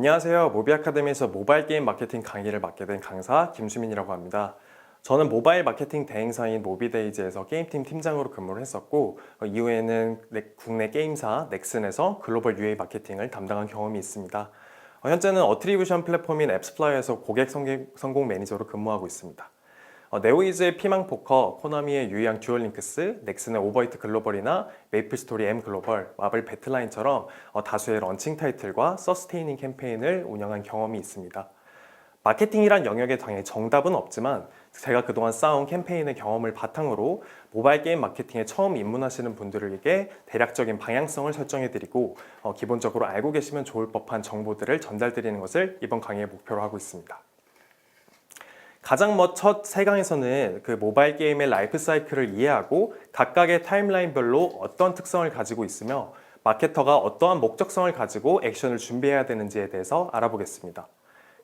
안녕하세요. 모비아카데미에서 모바일 게임 마케팅 강의를 맡게 된 강사 김수민이라고 합니다. 저는 모바일 마케팅 대행사인 모비데이즈에서 게임팀 팀장으로 근무를 했었고 이후에는 국내 게임사 넥슨에서 글로벌 UA 마케팅을 담당한 경험이 있습니다. 현재는 어트리뷰션 플랫폼인 앱스플라이어에서 고객 성공 매니저로 근무하고 있습니다. 네오이즈의 피망포커, 코나미의 유이왕 듀얼링크스, 넥슨의 오버히트 글로벌이나 메이플스토리 M 글로벌, 마블 배틀라인처럼 다수의 런칭 타이틀과 서스테이닝 캠페인을 운영한 경험이 있습니다. 마케팅이란 영역에 당연히 정답은 없지만 제가 그동안 쌓아온 캠페인의 경험을 바탕으로 모바일 게임 마케팅에 처음 입문하시는 분들에게 대략적인 방향성을 설정해드리고 기본적으로 알고 계시면 좋을 법한 정보들을 전달드리는 것을 이번 강의의 목표로 하고 있습니다. 가장 첫 3강에서는 그 모바일 게임의 라이프 사이클을 이해하고 각각의 타임라인별로 어떤 특성을 가지고 있으며 마케터가 어떠한 목적성을 가지고 액션을 준비해야 되는지에 대해서 알아보겠습니다.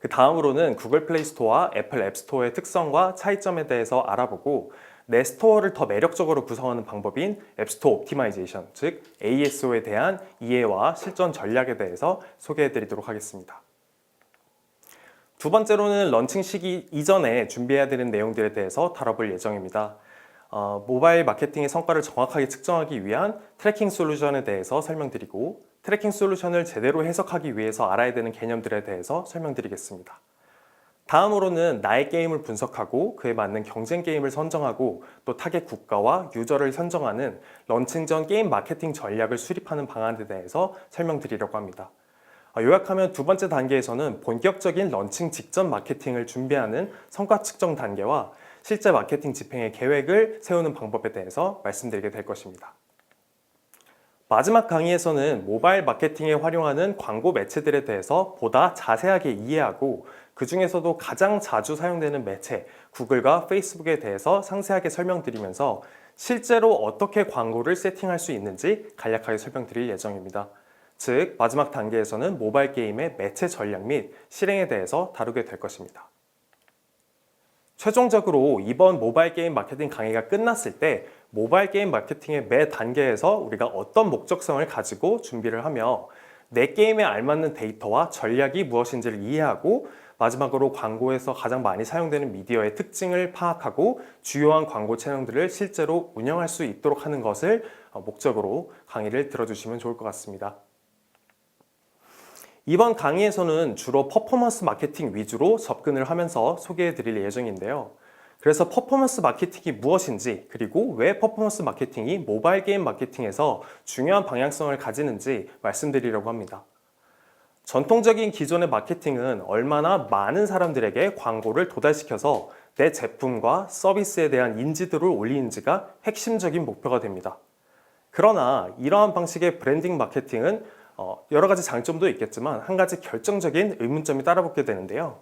그 다음으로는 구글 플레이 스토어와 애플 앱 스토어의 특성과 차이점에 대해서 알아보고 내 스토어를 더 매력적으로 구성하는 방법인 앱스토어 옵티마이제이션, 즉 ASO에 대한 이해와 실전 전략에 대해서 소개해 드리도록 하겠습니다. 두 번째로는 런칭 시기 이전에 준비해야 되는 내용들에 대해서 다뤄볼 예정입니다. 모바일 마케팅의 성과를 정확하게 측정하기 위한 트래킹 솔루션에 대해서 설명드리고 트래킹 솔루션을 제대로 해석하기 위해서 알아야 되는 개념들에 대해서 설명드리겠습니다. 다음으로는 나의 게임을 분석하고 그에 맞는 경쟁 게임을 선정하고 또 타겟 국가와 유저를 선정하는 런칭 전 게임 마케팅 전략을 수립하는 방안에 대해서 설명드리려고 합니다. 요약하면 두 번째 단계에서는 본격적인 런칭 직전 마케팅을 준비하는 성과 측정 단계와 실제 마케팅 집행의 계획을 세우는 방법에 대해서 말씀드리게 될 것입니다. 마지막 강의에서는 모바일 마케팅에 활용하는 광고 매체들에 대해서 보다 자세하게 이해하고 그 중에서도 가장 자주 사용되는 매체, 구글과 페이스북에 대해서 상세하게 설명드리면서 실제로 어떻게 광고를 세팅할 수 있는지 간략하게 설명드릴 예정입니다. 즉, 마지막 단계에서는 모바일 게임의 매체 전략 및 실행에 대해서 다루게 될 것입니다. 최종적으로 이번 모바일 게임 마케팅 강의가 끝났을 때 모바일 게임 마케팅의 매 단계에서 우리가 어떤 목적성을 가지고 준비를 하며 내 게임에 알맞는 데이터와 전략이 무엇인지를 이해하고 마지막으로 광고에서 가장 많이 사용되는 미디어의 특징을 파악하고 주요한 광고 채널들을 실제로 운영할 수 있도록 하는 것을 목적으로 강의를 들어주시면 좋을 것 같습니다. 이번 강의에서는 주로 퍼포먼스 마케팅 위주로 접근을 하면서 소개해 드릴 예정인데요. 그래서 퍼포먼스 마케팅이 무엇인지 그리고 왜 퍼포먼스 마케팅이 모바일 게임 마케팅에서 중요한 방향성을 가지는지 말씀드리려고 합니다. 전통적인 기존의 마케팅은 얼마나 많은 사람들에게 광고를 도달시켜서 내 제품과 서비스에 대한 인지도를 올리는지가 핵심적인 목표가 됩니다. 그러나 이러한 방식의 브랜딩 마케팅은 여러 가지 장점도 있겠지만 한 가지 결정적인 의문점이 따라붙게 되는데요.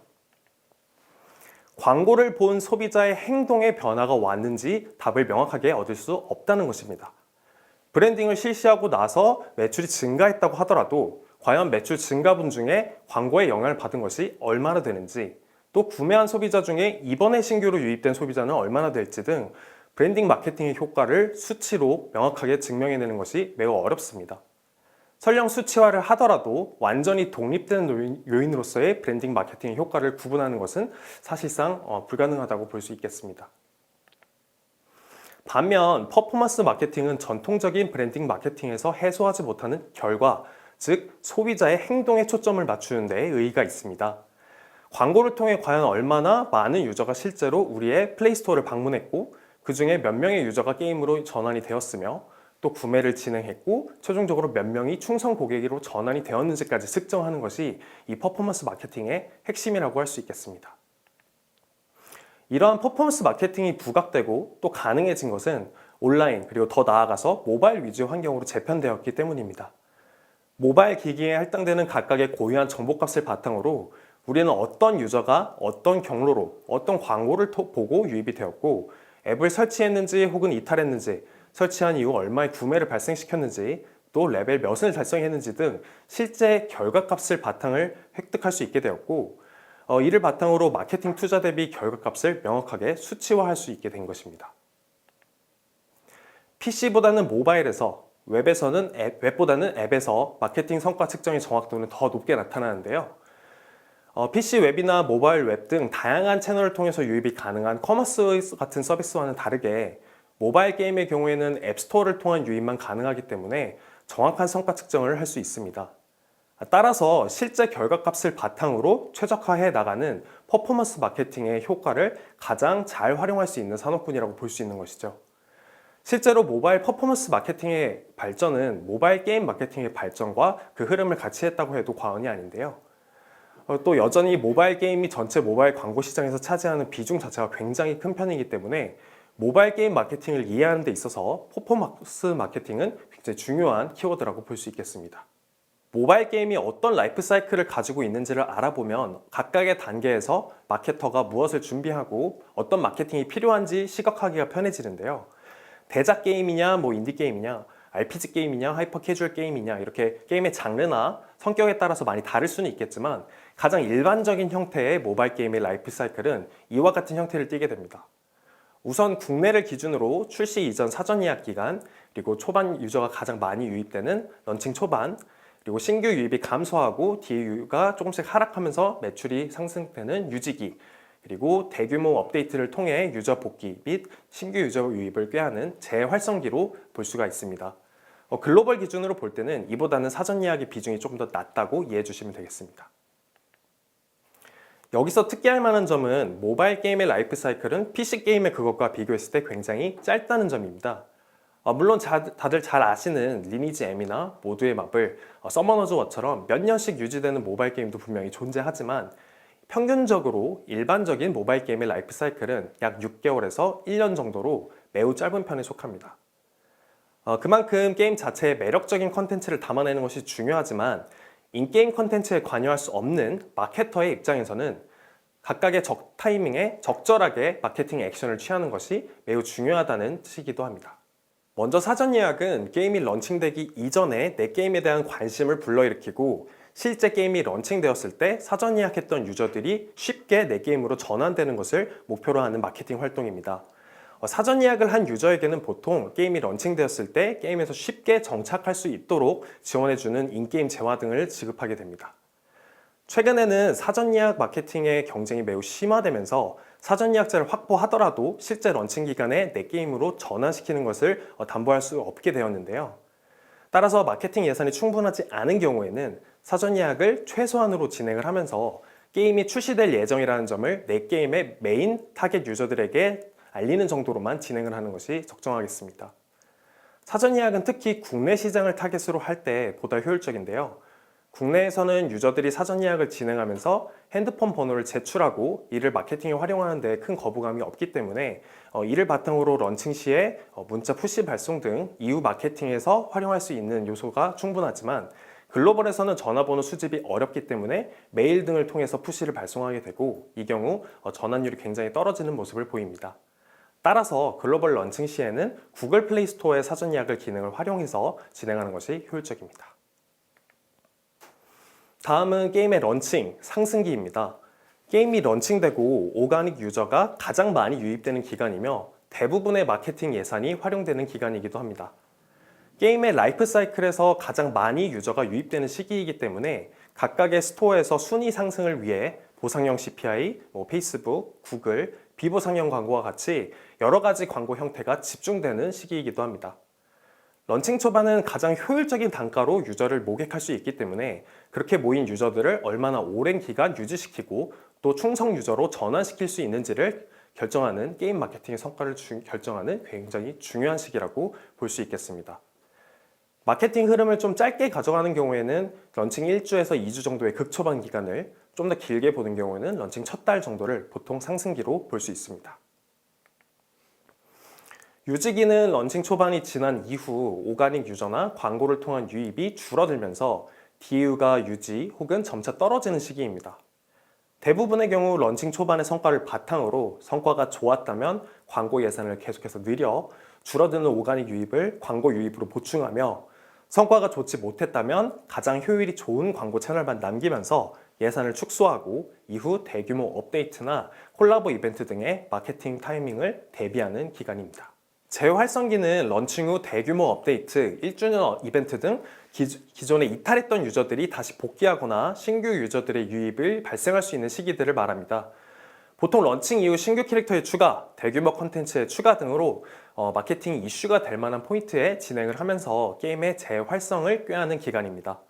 광고를 본 소비자의 행동에 변화가 왔는지 답을 명확하게 얻을 수 없다는 것입니다. 브랜딩을 실시하고 나서 매출이 증가했다고 하더라도 과연 매출 증가분 중에 광고에 영향을 받은 것이 얼마나 되는지 또 구매한 소비자 중에 이번에 신규로 유입된 소비자는 얼마나 될지 등 브랜딩 마케팅의 효과를 수치로 명확하게 증명해내는 것이 매우 어렵습니다. 설령 수치화를 하더라도 완전히 독립된 요인으로서의 브랜딩 마케팅의 효과를 구분하는 것은 사실상 불가능하다고 볼 수 있겠습니다. 반면 퍼포먼스 마케팅은 전통적인 브랜딩 마케팅에서 해소하지 못하는 결과, 즉 소비자의 행동에 초점을 맞추는 데 의의가 있습니다. 광고를 통해 과연 얼마나 많은 유저가 실제로 우리의 플레이스토어를 방문했고 그 중에 몇 명의 유저가 게임으로 전환이 되었으며 또 구매를 진행했고 최종적으로 몇 명이 충성 고객으로 전환이 되었는지까지 측정하는 것이 이 퍼포먼스 마케팅의 핵심이라고 할 수 있겠습니다. 이러한 퍼포먼스 마케팅이 부각되고 또 가능해진 것은 온라인 그리고 더 나아가서 모바일 위주의 환경으로 재편되었기 때문입니다. 모바일 기기에 할당되는 각각의 고유한 정보값을 바탕으로 우리는 어떤 유저가 어떤 경로로 어떤 광고를 보고 유입이 되었고 앱을 설치했는지 혹은 이탈했는지 설치한 이후 얼마의 구매를 발생시켰는지 또 레벨 몇을 달성했는지 등 실제 결과값을 바탕을 획득할 수 있게 되었고 이를 바탕으로 마케팅 투자 대비 결과값을 명확하게 수치화할 수 있게 된 것입니다. PC보다는 모바일에서 웹보다는 앱에서 마케팅 성과 측정의 정확도는 더 높게 나타나는데요. PC 웹이나 모바일 웹 등 다양한 채널을 통해서 유입이 가능한 커머스 같은 서비스와는 다르게 모바일 게임의 경우에는 앱스토어를 통한 유입만 가능하기 때문에 정확한 성과 측정을 할 수 있습니다. 따라서 실제 결과값을 바탕으로 최적화해 나가는 퍼포먼스 마케팅의 효과를 가장 잘 활용할 수 있는 산업군이라고 볼 수 있는 것이죠. 실제로 모바일 퍼포먼스 마케팅의 발전은 모바일 게임 마케팅의 발전과 그 흐름을 같이 했다고 해도 과언이 아닌데요. 또 여전히 모바일 게임이 전체 모바일 광고 시장에서 차지하는 비중 자체가 굉장히 큰 편이기 때문에 모바일 게임 마케팅을 이해하는 데 있어서 퍼포먼스 마케팅은 굉장히 중요한 키워드라고 볼 수 있겠습니다. 모바일 게임이 어떤 라이프 사이클을 가지고 있는지를 알아보면 각각의 단계에서 마케터가 무엇을 준비하고 어떤 마케팅이 필요한지 시각화하기가 편해지는데요. 대작 게임이냐, 인디 게임이냐, RPG 게임이냐, 하이퍼 캐주얼 게임이냐 이렇게 게임의 장르나 성격에 따라서 많이 다를 수는 있겠지만 가장 일반적인 형태의 모바일 게임의 라이프 사이클은 이와 같은 형태를 띠게 됩니다. 우선 국내를 기준으로 출시 이전 사전 예약 기간, 그리고 초반 유저가 가장 많이 유입되는 런칭 초반, 그리고 신규 유입이 감소하고 DAU가 조금씩 하락하면서 매출이 상승되는 유지기, 그리고 대규모 업데이트를 통해 유저 복귀 및 신규 유저 유입을 꾀하는 재활성기로 볼 수가 있습니다. 글로벌 기준으로 볼 때는 이보다는 사전 예약의 비중이 조금 더 낮다고 이해해 주시면 되겠습니다. 여기서 특이할 만한 점은 모바일 게임의 라이프 사이클은 PC 게임의 그것과 비교했을 때 굉장히 짧다는 점입니다. 물론 다들 잘 아시는 리니지 M이나 모두의 마블, 서머너즈 워처럼 몇 년씩 유지되는 모바일 게임도 분명히 존재하지만 평균적으로 일반적인 모바일 게임의 라이프 사이클은 약 6개월에서 1년 정도로 매우 짧은 편에 속합니다. 그만큼 게임 자체의 매력적인 컨텐츠를 담아내는 것이 중요하지만 인게임 컨텐츠에 관여할 수 없는 마케터의 입장에서는 각각의 타이밍에 적절하게 마케팅 액션을 취하는 것이 매우 중요하다는 뜻이기도 합니다. 먼저 사전 예약은 게임이 런칭되기 이전에 내 게임에 대한 관심을 불러일으키고 실제 게임이 런칭되었을 때 사전 예약했던 유저들이 쉽게 내 게임으로 전환되는 것을 목표로 하는 마케팅 활동입니다. 사전 예약을 한 유저에게는 보통 게임이 런칭되었을 때 게임에서 쉽게 정착할 수 있도록 지원해주는 인게임 재화 등을 지급하게 됩니다. 최근에는 사전 예약 마케팅의 경쟁이 매우 심화되면서 사전 예약자를 확보하더라도 실제 런칭 기간에 내 게임으로 전환시키는 것을 담보할 수 없게 되었는데요. 따라서 마케팅 예산이 충분하지 않은 경우에는 사전 예약을 최소한으로 진행을 하면서 게임이 출시될 예정이라는 점을 내 게임의 메인 타겟 유저들에게 알리는 정도로만 진행을 하는 것이 적정하겠습니다. 사전 예약은 특히 국내 시장을 타겟으로 할 때 보다 효율적인데요. 국내에서는 유저들이 사전 예약을 진행하면서 핸드폰 번호를 제출하고 이를 마케팅에 활용하는 데 큰 거부감이 없기 때문에 이를 바탕으로 런칭 시에 문자 푸시 발송 등 이후 마케팅에서 활용할 수 있는 요소가 충분하지만 글로벌에서는 전화번호 수집이 어렵기 때문에 메일 등을 통해서 푸시를 발송하게 되고 이 경우 전환율이 굉장히 떨어지는 모습을 보입니다. 따라서 글로벌 런칭 시에는 구글 플레이 스토어의 사전 예약을 기능을 활용해서 진행하는 것이 효율적입니다. 다음은 게임의 런칭, 상승기입니다. 게임이 런칭되고 오가닉 유저가 가장 많이 유입되는 기간이며 대부분의 마케팅 예산이 활용되는 기간이기도 합니다. 게임의 라이프 사이클에서 가장 많이 유저가 유입되는 시기이기 때문에 각각의 스토어에서 순위 상승을 위해 보상형 CPI, 페이스북, 구글, 비보상형 광고와 같이 여러 가지 광고 형태가 집중되는 시기이기도 합니다. 런칭 초반은 가장 효율적인 단가로 유저를 모객할 수 있기 때문에 그렇게 모인 유저들을 얼마나 오랜 기간 유지시키고 또 충성 유저로 전환시킬 수 있는지를 결정하는 게임 마케팅의 성과를 결정하는 굉장히 중요한 시기라고 볼 수 있겠습니다. 마케팅 흐름을 좀 짧게 가져가는 경우에는 런칭 1주에서 2주 정도의 극초반 기간을 좀 더 길게 보는 경우에는 런칭 첫 달 정도를 보통 상승기로 볼 수 있습니다. 유지기는 런칭 초반이 지난 이후 오가닉 유저나 광고를 통한 유입이 줄어들면서 DAU가 유지 혹은 점차 떨어지는 시기입니다. 대부분의 경우 런칭 초반의 성과를 바탕으로 성과가 좋았다면 광고 예산을 계속해서 늘려 줄어드는 오가닉 유입을 광고 유입으로 보충하며 성과가 좋지 못했다면 가장 효율이 좋은 광고 채널만 남기면서 예산을 축소하고 이후 대규모 업데이트나 콜라보 이벤트 등의 마케팅 타이밍을 대비하는 기간입니다. 재활성기는 런칭 후 대규모 업데이트, 1주년 이벤트 등 기존에 이탈했던 유저들이 다시 복귀하거나 신규 유저들의 유입을 발생할 수 있는 시기들을 말합니다. 보통 런칭 이후 신규 캐릭터의 추가, 대규모 콘텐츠의 추가 등으로 마케팅 이슈가 될 만한 포인트에 진행을 하면서 게임의 재활성을 꾀하는 기간입니다.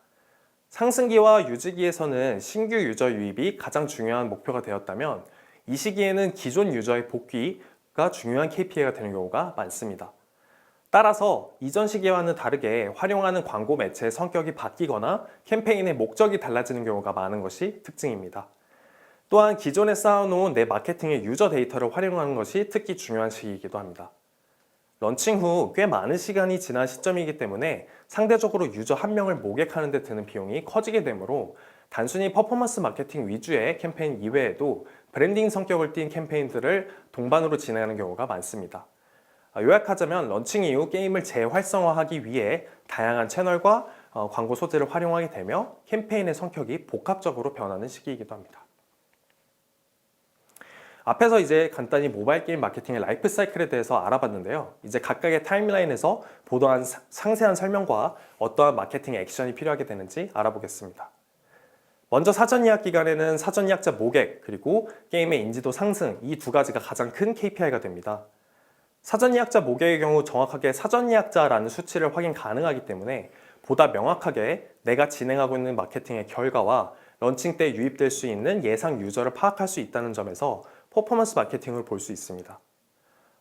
상승기와 유지기에서는 신규 유저 유입이 가장 중요한 목표가 되었다면 이 시기에는 기존 유저의 복귀가 중요한 KPI가 되는 경우가 많습니다. 따라서 이전 시기와는 다르게 활용하는 광고 매체의 성격이 바뀌거나 캠페인의 목적이 달라지는 경우가 많은 것이 특징입니다. 또한 기존에 쌓아놓은 내 마케팅의 유저 데이터를 활용하는 것이 특히 중요한 시기이기도 합니다. 런칭 후 꽤 많은 시간이 지난 시점이기 때문에 상대적으로 유저 한 명을 모객하는 데 드는 비용이 커지게 되므로 단순히 퍼포먼스 마케팅 위주의 캠페인 이외에도 브랜딩 성격을 띤 캠페인들을 동반으로 진행하는 경우가 많습니다. 요약하자면 런칭 이후 게임을 재활성화하기 위해 다양한 채널과 광고 소재를 활용하게 되며 캠페인의 성격이 복합적으로 변하는 시기이기도 합니다. 앞에서 이제 간단히 모바일 게임 마케팅의 라이프 사이클에 대해서 알아봤는데요. 이제 각각의 타임라인에서 보도한 상세한 설명과 어떠한 마케팅 액션이 필요하게 되는지 알아보겠습니다. 먼저 사전 예약 기간에는 사전 예약자 모객 그리고 게임의 인지도 상승 이 두 가지가 가장 큰 KPI가 됩니다. 사전 예약자 모객의 경우 정확하게 사전 예약자라는 수치를 확인 가능하기 때문에 보다 명확하게 내가 진행하고 있는 마케팅의 결과와 런칭 때 유입될 수 있는 예상 유저를 파악할 수 있다는 점에서 퍼포먼스 마케팅을 볼 수 있습니다.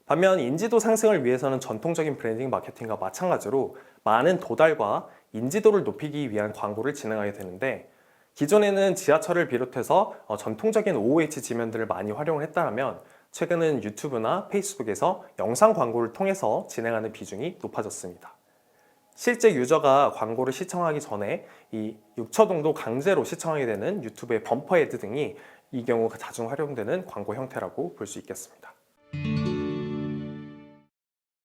반면 인지도 상승을 위해서는 전통적인 브랜딩 마케팅과 마찬가지로 많은 도달과 인지도를 높이기 위한 광고를 진행하게 되는데 기존에는 지하철을 비롯해서 전통적인 OOH 지면들을 많이 활용을 했다면 최근은 유튜브나 페이스북에서 영상 광고를 통해서 진행하는 비중이 높아졌습니다. 실제 유저가 광고를 시청하기 전에 이 6초 정도 강제로 시청하게 되는 유튜브의 범퍼 애드 등이 이 경우가 자주 활용되는 광고 형태라고 볼 수 있겠습니다.